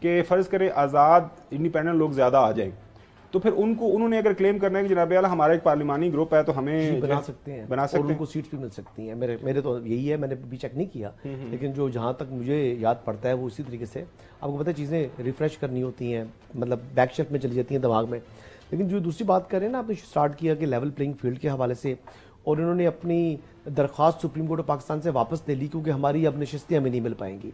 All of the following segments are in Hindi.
कि फ़र्ज़ करें आज़ाद इंडिपेंडेंट लोग ज़्यादा आ जाएं, तो फिर उन्होंने अगर क्लेम करना है कि जनाब आला हमारा एक पार्लिमानी ग्रुप है तो हमें बना सकते हैं और उनको सीट्स भी मिल सकती हैं। मेरे तो यही है, मैंने भी चेक नहीं किया, लेकिन जो जहाँ तक मुझे याद पड़ता है वो इसी तरीके से। आपको पता है चीज़ें रिफ्रेश करनी होती हैं, मतलब बैक शेल्फ में चली जाती हैं दिमाग में। लेकिन जो दूसरी बात करें ना, आपने स्टार्ट किया कि लेवल प्लेइंग फील्ड के हवाले से, और इन्होंने अपनी दरख्वास्त सुप्रीम कोर्ट ऑफ पाकिस्तान से वापस ले ली क्योंकि हमारी अब नशिस्तें हमें नहीं मिल पाएंगी।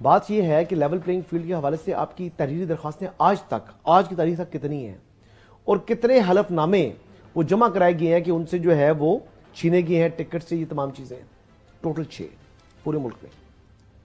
बात यह है कि लेवल प्लेइंग फील्ड के हवाले से आपकी तहरीरी दरख्वास्तें आज की तारीख तक कितनी हैं और कितने हलफनामे वो जमा कराए गए हैं कि उनसे जो है वो छीने गए हैं टिकट से, ये तमाम चीज़ें टोटल 6 पूरे मुल्क में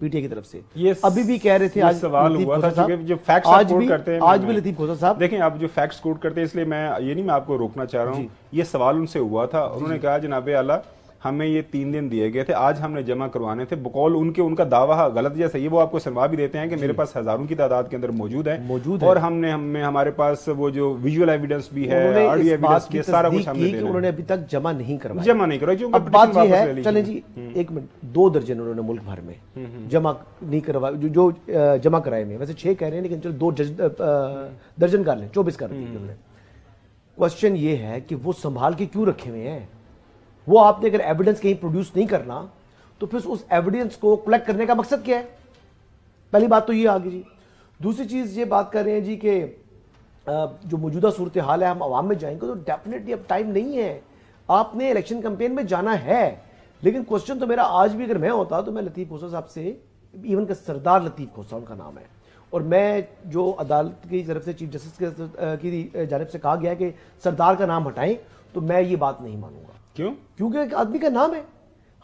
पीटीआई की तरफ से। ये अभी भी कह रहे थे, आज सवाल हुआ था जो फैक्ट्स कोट करते हैं, आज भी लतीफ खोसा साहब देखें आप जो फैक्ट्स कोट करते हैं, इसलिए मैं ये नहीं, मैं आपको रोकना चाह रहा हूँ, ये सवाल उनसे हुआ था, उन्होंने कहा जनाब आला हमें ये 3 दिन दिए गए थे, आज हमने जमा करवाने थे, बकौल उनका दावा गलत जैसा ये वो आपको सुनवा भी देते हैं कि मेरे पास हज़ारों की तादाद के अंदर मौजूद है और हमारे पास वो जो विजुअल एविडेंस भी है, ऑडियो एविडेंस भी, सारा कुछ हमने दिया। उन्होंने अभी तक जमा नहीं करवाया। अब बात ये है, चलें जी एक मिनट, 2 दर्जन उन्होंने मुल्क भर में जमा नहीं करवाया, जो जमा कराए में, वैसे 6 कह रहे हैं लेकिन चलो 2 दर्जन कर लें, 24 कर दिए उन्होंने। क्वेश्चन ये है कि वो संभाल के क्यों रखे हुए हैं? वो आपने अगर एविडेंस कहीं प्रोड्यूस नहीं करना तो फिर उस एविडेंस को कलेक्ट करने का मकसद क्या है? पहली बात तो ये आ गई जी। दूसरी चीज ये बात कर रहे हैं जी कि जो मौजूदा सूरत हाल है हम आवाम में जाएंगे, तो डेफिनेटली अब टाइम नहीं है, आपने इलेक्शन कैंपेन में जाना है। लेकिन क्वेश्चन तो मेरा आज भी अगर मैं होता तो मैं लतीफ खोसा साहब से, इवन का सरदार लतीफ खोसा उनका नाम है, और मैं जो अदालत की तरफ से चीफ जस्टिस की जानब से कहा गया है कि सरदार का नाम हटाएं, तो मैं ये बात नहीं मानूंगा। क्यों? क्योंकि एक आदमी का नाम है।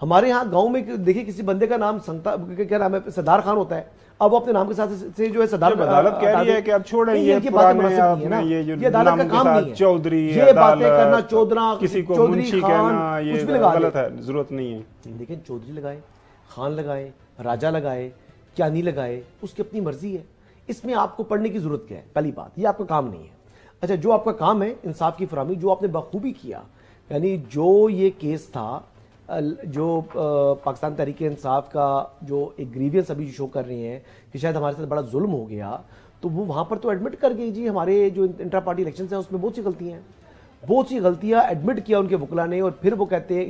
हमारे यहाँ गांव में देखिए किसी बंदे का नाम क्या नाम है, सरदार खान होता है, अब वो अपने नाम के साथ से जो है सरदार, अदालत कह रही है कि अब छोड़ें ये अदालत का काम नहीं है चौधरी, ये बातें करना, चौधरा, किसी को मुंशी कहना, ये गलत है, जरूरत नहीं है। लेकिन चौधरी लगाए, खान लगाए, राजा लगाए, क्यानी लगाए, उसकी अपनी मर्जी है, इसमें आपको पढ़ने की जरूरत क्या है? पहली बात, ये आपका काम नहीं है। अच्छा, जो आपका काम है इंसाफ की फराहमी, जो आपने बखूबी किया, यानी जो ये केस था, जो पाकिस्तान तहरीक इंसाफ का जो एक ग्रीवियंस अभी शो कर रही हैं कि शायद हमारे साथ बड़ा जुल्म हो गया, तो वो वहाँ पर तो एडमिट कर गई जी, हमारे जो इंट्रा पार्टी इलेक्शन है उसमें बहुत सी गलतियाँ हैं, बहुत सी गलतियाँ एडमिट किया उनके वकला ने। और फिर वो कहते हैं,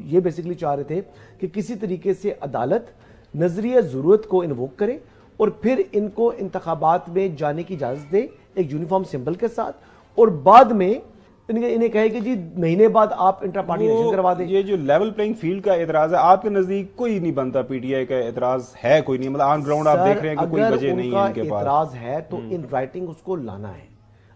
ये बेसिकली चाह रहे थे कि किसी तरीके से अदालत नजरिया ज़रूरत को इन्वोक करे और फिर इनको इंतखाबात में जाने की इजाज़त दे एक यूनिफॉर्म सिंबल के साथ, और बाद में इन्हें कहे कि जी महीने बाद आप इंट्रा पार्टी इलेक्शन करवा दें। ये जो लेवल प्लेइंग फील्ड का एतराज है, आपके नजदीक कोई नहीं बनता, पीटीआई का एतराज है कोई नहीं, मतलब ऑन ग्राउंड आप देख रहे हैं कि कोई वजह नहीं है इनके पास। एतराज है तो इन राइटिंग उसको लाना है।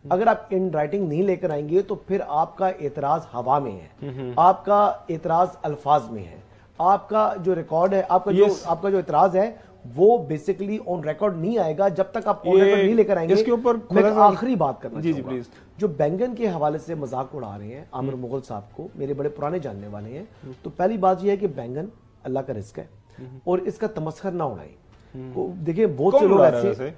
अगर आप इन राइटिंग नहीं लेकर आएंगे तो फिर आपका एतराज हवा में है, आपका एतराज अल्फाज में है, आपका जो रिकॉर्ड है, आपका जो एतराज है वो बेसिकली ऑन रिकॉर्ड नहीं आएगा जब तक आप ऑन रिकॉर्ड नहीं लेकर आएंगे। इसके ऊपर मैं आखिरी बात करना जी प्लीज, जो बैंगन के हवाले से मजाक उड़ा रहे हैं आमिर मुगल साहब को, मेरे बड़े पुराने जानने वाले हैं, तो पहली बात यह है कि बैंगन अल्लाह का रिस्क है और इसका तमस्खर ना उड़ाएं। देखिए बहुत से लोग ऐसे,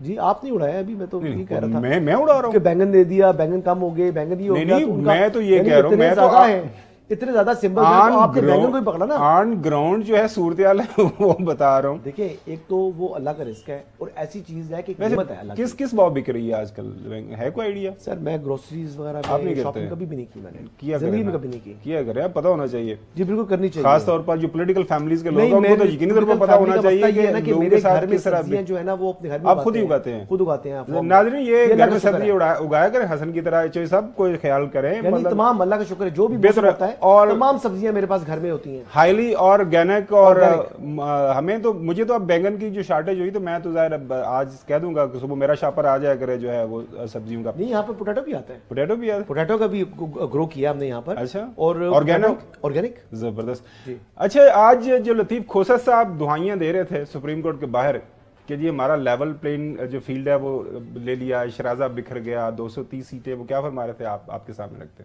जी आप नहीं उड़ाया अभी, मैं तो ये कह रहा था, मैं उड़ा रहा हूँ कि बैंगन दे दिया, बैंगन कम हो गए, बैंगन ये हो गया, मैं तो ये कह रहा हूँ, मैं तो इतने ज्यादा सिंबल आपके बैंगन को ही पकड़ा ना, ऑन ग्राउंड जो है सूरत हाल है वो बता रहा हूँ। देखिए एक तो वो अल्लाह का रिस्क है और ऐसी चीज है कि कीमत है अल्लाह की। किस भाव बिक रही है आजकल, है कोई आइडिया? सर मैं ग्रोसरीज वगैरह आप नहीं शॉपिंग कभी भी नहीं की, मैंने जिंदगी में कभी नहीं की। किया करें, पता होना चाहिए जी, बिल्कुल करनी चाहिए, खास तौर पर जो पॉलिटिकल फैमिलीज के लोग हैं उनको तो यकीनी तौर पर पता होना चाहिए कि मेरे घर में सब्जियां जो है ना वो अपने घर में आप खुद ही उगाते हैं, खुद उगाते हैं। नाज़रीन ये घर में सब्जी उगाया करें हसन की तरह, चाहिए सब कोई ख्याल करें, मतलब तमाम अल्लाह का शुक्र है जो भी बेहतर होता है, और तमाम सब्जियां मेरे पास घर में होती हैं, हाईली ऑर्गेनिक। और हमें तो, मुझे तो अब बैंगन की जो शॉर्टेज हुई तो मैं तो जाहिर आज कह दूंगा कि सुबह मेरा शापर आ जाया करे जो है वो सब्जियों का। नहीं यहाँ पर पोटैटो भी आता है, पोटैटो भी आता है, पोटैटो का भी ग्रो किया हमने यहाँ पर। अच्छा, और ऑर्गेनिक जबरदस्त। अच्छा, आज जो लतीफ खोसा साहब दुआइयां दे रहे थे सुप्रीम कोर्ट के बाहर कि जी हमारा लेवल प्लेन जो फील्ड है वो ले लिया, शराजा बिखर गया, 230 सीटें, वो क्या फरमा रहे थे आपके सामने रखते?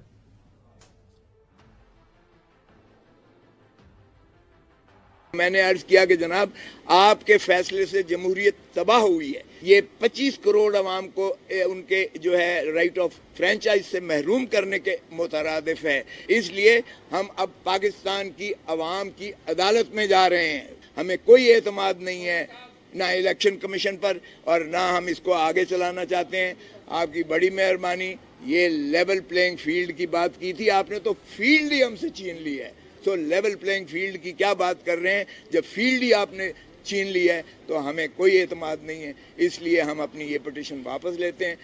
मैंने अर्ज किया कि जनाब आपके फैसले से जमहूरियत तबाह हुई है, ये 25 करोड़ अवाम को उनके जो है राइट ऑफ फ्रेंचाइज से महरूम करने के मुतरादिफ है, इसलिए हम अब पाकिस्तान की अवाम की अदालत में जा रहे हैं, हमें कोई एतमाद नहीं है ना इलेक्शन कमीशन पर और ना हम इसको आगे चलाना चाहते हैं। आपकी बड़ी मेहरबानी। ये लेवल प्लेइंग फील्ड की बात की थी आपने, तो फील्ड ही हमसे छीन ली है। तो लेवल प्लेइंग फील्ड की क्या बात कर रहे हैं, जब फील्ड ही आपने छीन ली है तो हमें कोई एतमाद नहीं है। इसलिए हम अपनी ये पिटीशन वापस लेते हैं।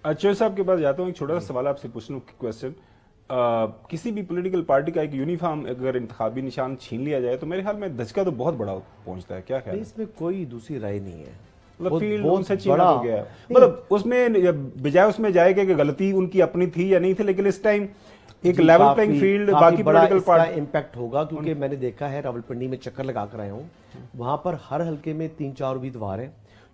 अच्छा साहब के पास जाता हूँ, एक छोटा सा सवाल आपसे पूछ लूँ, क्वेश्चन। किसी भी पॉलिटिकल पार्टी का एक यूनिफॉर्म अगर इंतखाबी निशान छीन लिया जाए तो मेरे ख्याल में धचका तो बहुत बड़ा पहुंचता है, क्या ख्याल है? इसमें कोई दूसरी राय नहीं है। मतलब फील्ड उनसे छीना हो गया है, मतलब उसमें बजाय उसमें जाएगा कि गलती उनकी अपनी थी या नहीं थी, लेकिन इस टाइम एक लेवल प्लेइंग फील्ड बाकी पॉलिटिकल पार्टी इम्पैक्ट होगा, क्योंकि मैंने देखा है रावलपिंडी में चक्कर लगा कर आया हूँ, वहां पर हर हल्के में 3-4 उम्मीदवार हैं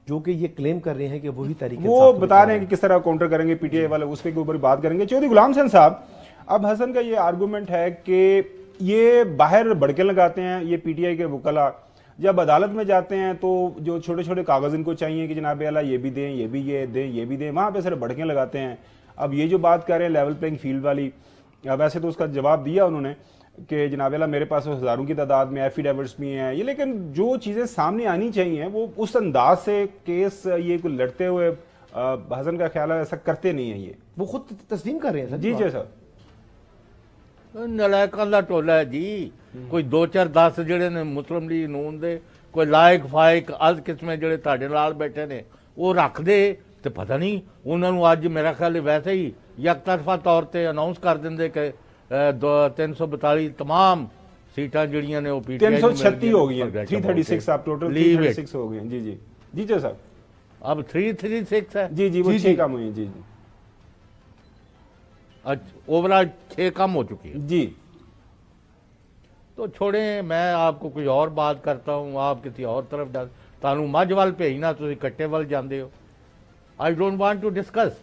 जो कि ये क्लेम कर रहे हैं कि वही तरीके वो बता रहे हैं कि किस तरह काउंटर करेंगे पीटीआई वाले, उसके ऊपर बात करेंगे। चौधरी गुलाम हसन साहब, अब हसन का ये आर्गुमेंट है कि ये बाहर भड़के लगाते हैं, ये पीटीआई के वकला जब अदालत में जाते हैं तो जो छोटे छोटे कागज इनको चाहिए कि जनाब आला ये भी दें, ये भी ये दें, ये भी दें, वहां पे सिर्फ भड़के लगाते हैं। अब ये जो बात कर रहे हैं लेवल प्लेइंग फील्ड वाली, वैसे तो उसका जवाब दिया उन्होंने कि जनाब आला मेरे पास हजारों की तादाद में एफिडेविट्स भी हैं ये, लेकिन जो चीजें सामने आनी चाहिए वो उस अंदाज से केस ये लड़ते हुए हसन का ख्याल है ऐसा करते नहीं है, ये वो खुद तस्लीम कर रहे हैं। जी जी सर, नलायकां दा टोला है जी, कोई 2-4-10 ਜਿਹੜੇ ਨੇ ਮੁਸਲਿਮ ਲੀਗ ਨੂਨ ਦੇ ਕੋਈ ਲਾਇਕ ਫਾਇਕ ਅਜ਼ ਕਿਸਮੇ ਜਿਹੜੇ ਤੁਹਾਡੇ ਨਾਲ ਬੈਠੇ ਨੇ ਉਹ ਰੱਖਦੇ ਤੇ ਪਤਾ ਨਹੀਂ ਉਹਨਾਂ ਨੂੰ ਅੱਜ ਮੇਰਾ ਖਿਆਲ ਵੈਸੇ ਹੀ ਯਕਤਰਫਾ ਤੌਰ ਤੇ ਅਨਾਉਂਸ ਕਰ ਦਿੰਦੇ ਕਿ 342 तमाम सीटां ਜਿਹੜੀਆਂ ਨੇ ਉਹ पीटीआई 336 हो गई हैं, 336 आप टोटल 336 हो गई हैं। जी जी जी जी सर, अब 336 है जी जी, वो 6 कम हुई हैं। जी जी, ओवरऑल 6 कम हो चुकी है जी। तो छोड़े, मैं आपको कोई और बात करता हूँ, आप किसी और तरफ जा तानू मझ वाल भेजना, तुम कट्टे वाल जाते हो। I don't want to discuss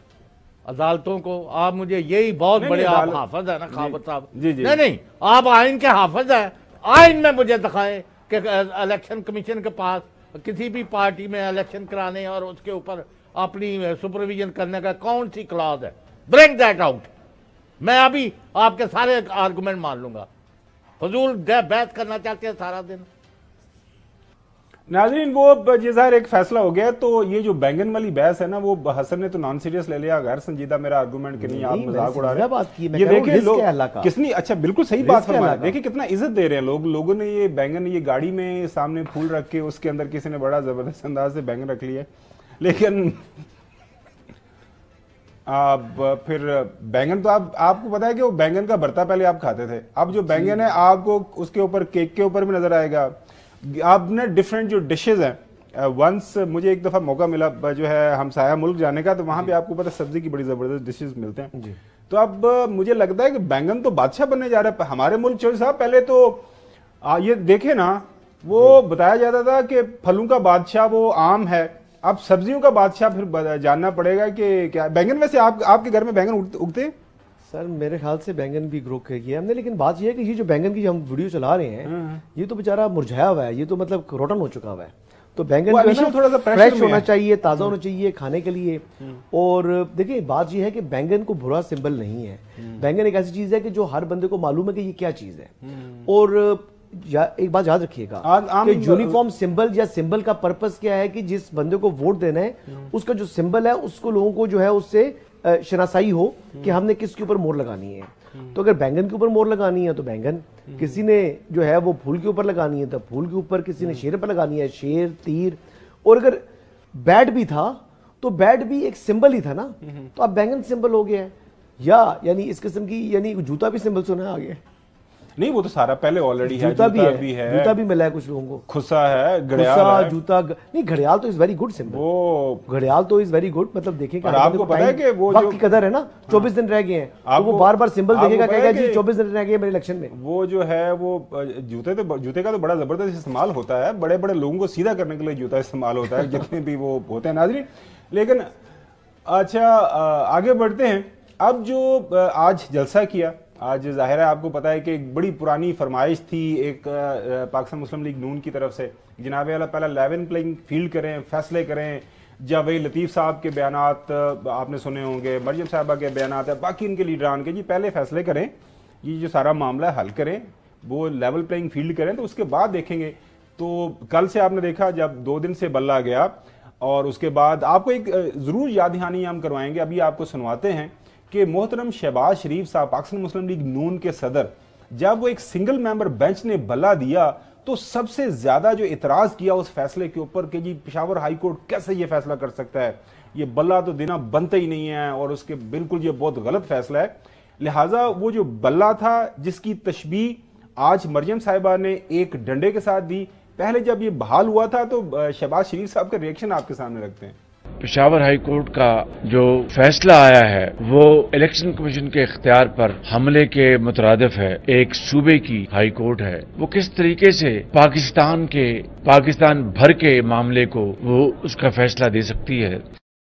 अदालतों को। आप मुझे यही बहुत बड़े आप हाफिज है ना खाबत साहब, नहीं आप आइन के हाफिज है, आइन में मुझे दिखाएं कि इलेक्शन कमीशन के पास किसी भी पार्टी में इलेक्शन कराने और उसके ऊपर अपनी सुपरविजन करने का कौन सी क्लॉज है, ब्रिंग दैट आउट। मैं अभी आपके सारे आर्गुमेंट मान लूंगा। फजूल बहस करना चाहते हैं सारा दिन। नाज़रीन, वो ये ज़ाहिर एक फैसला हो गया, तो ये जो बैंगन वाली बहस है ना, वो हसन ने तो नॉन सीरियस ले लिया, गैर संजीदा मेरा आर्गुमेंट कि नहीं आप मजाक उड़ा रहे हैं। ये देखिए लोग कितनी अच्छा बिल्कुल सही बात फरमाया, देखिए कितना इज्जत दे रहे हैं लोग। लोगों ने ये बैंगन ये गाड़ी में सामने फूल रख के उसके अंदर किसी ने बड़ा जबरदस्त अंदाज से बैंगन रख लिया, लेकिन आप फिर बैंगन तो आपको पता है कि वो बैंगन का भरता पहले आप खाते थे, अब जो बैंगन है आपको उसके ऊपर केक के ऊपर भी नजर आएगा। आपने डिफरेंट जो डिशेज हैं, वंस मुझे एक दफा मौका मिला जो है हमसाया मुल्क जाने का, तो वहां पे आपको पता सब्जी की बड़ी जबरदस्त डिशेज मिलते हैं। तो अब मुझे लगता है कि बैंगन तो बादशाह बनने जा रहा है हमारे मुल्क। चौधरी साहब, पहले तो ये देखे ना, वो बताया जाता था कि फलों का बादशाह वो आम है, अब सब्जियों का बादशाह फिर जानना पड़ेगा कि क्या बैंगन। वैसे आपके घर में बैंगन उगते हैं? सर मेरे ख्याल से बैंगन भी ग्रो किया हमने, लेकिन बात यह है कि ये जो बैंगन की हम वीडियो चला रहे हैं ये तो बेचारा मुरझाया हुआ है, ये तो मतलब रोटन हो चुका हुआ है। तो बैंगन जो है ना थोड़ा सा फ्रेश होना चाहिए, ताज़ा होना चाहिए खाने के लिए। और देखिए बात यह है कि बैंगन को बुरा सिंबल नहीं है, बैंगन एक ऐसी चीज़ है कि जो हर बंदे को मालूम है कि ये क्या चीज़ है। और एक बात याद रखिएगा कि यूनिफॉर्म सिंबल या सिंबल का पर्पस क्या है कि जिस बंदे को वोट देना है उसका जो सिंबल है उसको लोगों को जो है उससे शनासाई हो कि हमने किसके ऊपर मोहर लगानी है। तो अगर बैंगन के ऊपर मोहर लगानी है तो बैंगन, किसी ने जो है वो फूल के ऊपर लगानी है तो फूल के ऊपर, किसी ने शेर पर लगानी है शेर तीर। और अगर बैट भी था तो बैट भी एक सिंबल ही था ना, तो अब बैंगन सिंबल हो गया है। या यानी इस किस्म की यानी जूता भी सिंबल सुना आ गया नहीं, वो तो सारा पहले ऑलरेडी है, जूता भी है, जूता भी मिला है कुछ लोगों को, खुसा है, घड़ियाल है, जूता नहीं घड़ियाल तो इज वेरी गुड सिंबल, वो घड़ियाल तो इज वेरी गुड। मतलब देखेगा आपको पता है कि वो वक्त की कदर है ना, 24 दिन रह गए हैं, तो वो बार बार सिंबल देखेगा, कहेगा जी 24 दिन रह गए मेरे इलेक्शन में। वो जो है वो जूते का तो बड़ा जबरदस्त इस्तेमाल होता है, बड़े बड़े लोगों को सीधा करने के लिए जूता इस्तेमाल होता है जितने भी वो होते हैं नाज़रीन। लेकिन अच्छा आगे बढ़ते हैं। अब जो आज जलसा किया, आज जाहिर है आपको पता है कि एक बड़ी पुरानी फरमाइश थी एक पाकिस्तान मुस्लिम लीग नून की तरफ से, जनाब आला पहला लेवल प्लेइंग फील्ड करें, फैसले करें। जावेद लतीफ़ साहब के बयानात आपने सुने होंगे, मरियम साहबा के बयानात है, बाकी इनके लीडरान के, जी पहले फैसले करें, ये जो सारा मामला हल करें, वो लेवल प्लेइंग फील्ड करें, तो उसके बाद देखेंगे तो कल से आपने देखा जब 2 दिन से बल्ला गया, और उसके बाद आपको एक जरूर याद दहानी हम करवाएंगे, अभी आपको सुनवाते हैं कि मोहतरम शहबाज शरीफ साहब पाकिस्तान मुस्लिम लीग नून के सदर, जब वो एक सिंगल मेंबर बेंच ने बल्ला दिया तो सबसे ज्यादा जो इतराज किया उस फैसले के ऊपर कि जी पेशावर हाई कोर्ट कैसे ये फैसला कर सकता है, ये बल्ला तो देना बनता ही नहीं है और उसके बिल्कुल ये बहुत गलत फैसला है। लिहाजा वो जो बल्ला था जिसकी तशबीह आज मरियम साहिबा ने एक डंडे के साथ दी, पहले जब ये बहाल हुआ था तो शहबाज शरीफ साहब का रिएक्शन आपके सामने रखते हैं। पेशावर हाई कोर्ट का जो फैसला आया है वो इलेक्शन कमीशन के इख्तियार पर हमले के मुतरादिफ है। एक सूबे की हाई कोर्ट है, वो किस तरीके से पाकिस्तान भर के मामले को वो उसका फैसला दे सकती है।